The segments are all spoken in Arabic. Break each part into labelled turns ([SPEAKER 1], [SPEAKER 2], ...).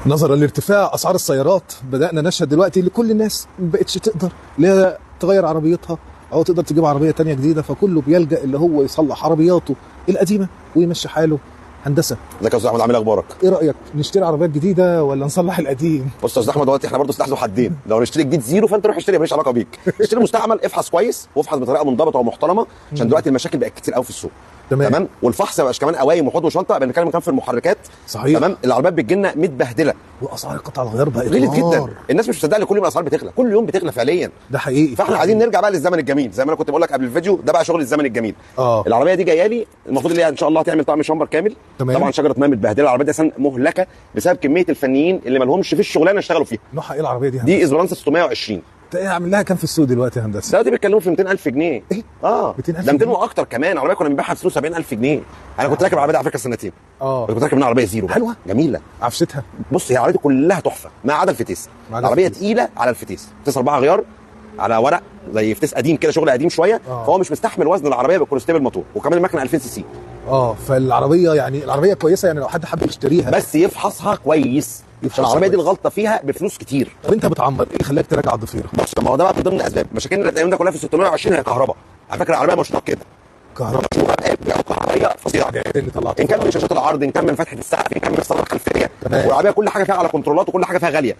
[SPEAKER 1] نظرا لارتفاع اسعار السيارات بدانا نشهد دلوقتي ان كل الناس ما بقتش تقدر لا تغير عربيتها او تقدر تجيب عربيه تانية جديده، فكله بيلجا اللي هو يصلح عربياته القديمه ويمشي حاله. هندسه،
[SPEAKER 2] ازيك يا استاذ احمد، عامل ايه؟ اخبارك؟
[SPEAKER 1] ايه رايك نشتري عربيات جديده ولا نصلح القديم؟
[SPEAKER 2] بص يا استاذ احمد، دلوقتي احنا برضه سلاح ذو حدين. لو نشتري جديد زيرو فانت روح اشتري، ماليش علاقه بيك. اشتري مستعمل، افحص كويس وافحص بطريقه منضبطه ومحترمه، عشان دلوقتي المشاكل بقت كتير قوي في السوق. تمام. والفحص ما بقاش كمان قوايم وحوض وشنطه، بنتكلم كمان في المحركات.
[SPEAKER 1] صحيح.
[SPEAKER 2] تمام. العربيات بتجي لنا متبهدله
[SPEAKER 1] واسعار قطع الغيار بقت
[SPEAKER 2] غلت جدا. الناس مش مصدقه ان كل يوم الاسعار بتغلى، كل يوم بتغلى فعليا.
[SPEAKER 1] ده حقيقي.
[SPEAKER 2] فاحنا عايزين نرجع بقى للزمن الجميل، زي ما انا كنت بقول لك قبل الفيديو، ده بقى شغل الزمن الجميل. العربيه دي جايه لي المفروض اللي هي ان شاء الله هتعمل طقم شامبر كامل.
[SPEAKER 1] تمام.
[SPEAKER 2] طبعا شجره ميه متبهدله، العربيه دي اصلا مهلكه بسبب كميه الفنيين اللي ما لهمش في الشغلانه اشتغلوا فيها.
[SPEAKER 1] نوعها ايه العربيه دي؟
[SPEAKER 2] دي اسبرانسا 620.
[SPEAKER 1] ايه عامل لها كام في السوق دلوقتي يا هندسه؟
[SPEAKER 2] دلوقتي بيتكلموا في 200,000 جنيه.
[SPEAKER 1] ايه؟
[SPEAKER 2] 200,000 ده 200 واكتر كمان. عربيه كنا بنبيعها ب 70,000 جنيه. انا كنت راكب العربيه دي على فكره سنتين. كنت راكب منها عربيه زيرو بقى.
[SPEAKER 1] حلوه
[SPEAKER 2] جميله.
[SPEAKER 1] عفشتها.
[SPEAKER 2] بص، هي عربيتي كلها تحفه ما عدا الفتيس. العربيه تقيله على الفتيس، فتيس 4 غيار على ورق زي فتيس قديم كده، شغل قديم شويه. فهو مش مستحمل وزن العربيه بالكولستيبل الموتور، وكمان المكنه 2000 سي سي.
[SPEAKER 1] فالعربيه يعني العربيه كويسه، يعني لو حد حابب يشتريها
[SPEAKER 2] بس يفحصها كويس. العربيه دي الغلطه فيها بفلوس كتير.
[SPEAKER 1] طب انت بتعمر ايه اللي خلاك تراجع الضفيره؟
[SPEAKER 2] بص، ما هو ده بقى من ضمن اسباب مشاكلنا الايام ده كلها في 620. هي كهرباء على فكره، العربيه مش كده
[SPEAKER 1] كهرباء
[SPEAKER 2] كهربائيه فظيعه. ان كان من شاشات العرض، ان كان من فتحه السقف، ان كان من الصاله الخلفيه. والعربيه كل حاجه فيها على كنترولات وكل حاجه فيها غاليه.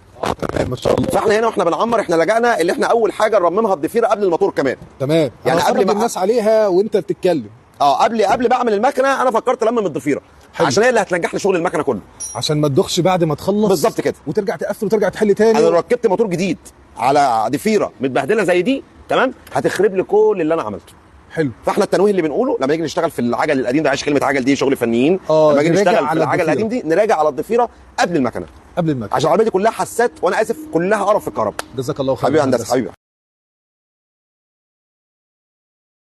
[SPEAKER 1] تمام ما شاء الله.
[SPEAKER 2] فاحنا هنا واحنا بنعمر احنا لجأنا اللي احنا اول حاجه نرممها الضفيره قبل الموتور كمان.
[SPEAKER 1] تمام.
[SPEAKER 2] يعني قبل
[SPEAKER 1] ما الناس عليها وانت بتتكلم.
[SPEAKER 2] قبل ما اعمل المكنه انا فكرت المم الضفيره عشان هي اللي هتنجح لي شغل المكنه كله،
[SPEAKER 1] عشان ما تدخش بعد ما تخلص.
[SPEAKER 2] بالظبط كده،
[SPEAKER 1] وترجع تقفل وترجع تحل تاني.
[SPEAKER 2] انا ركبت موتور جديد على ضفيره متبهدله زي دي، تمام، هتخرب لي كل اللي انا عملته.
[SPEAKER 1] حلو.
[SPEAKER 2] فاحنا التنويه اللي بنقوله لما نيجي نشتغل في العجل القديم ده، عايش كلمه عجل دي شغل فنيين. لما نيجي نشتغل في العجل القديم دي نراجع على الضفيره قبل المكنه،
[SPEAKER 1] قبل المكنه،
[SPEAKER 2] عشان العربيه دي كلها حسات، وانا اسف كلها قرف في الكهرباء.
[SPEAKER 1] جزاك الله خير
[SPEAKER 2] حبيبي هندسه، حبيبي.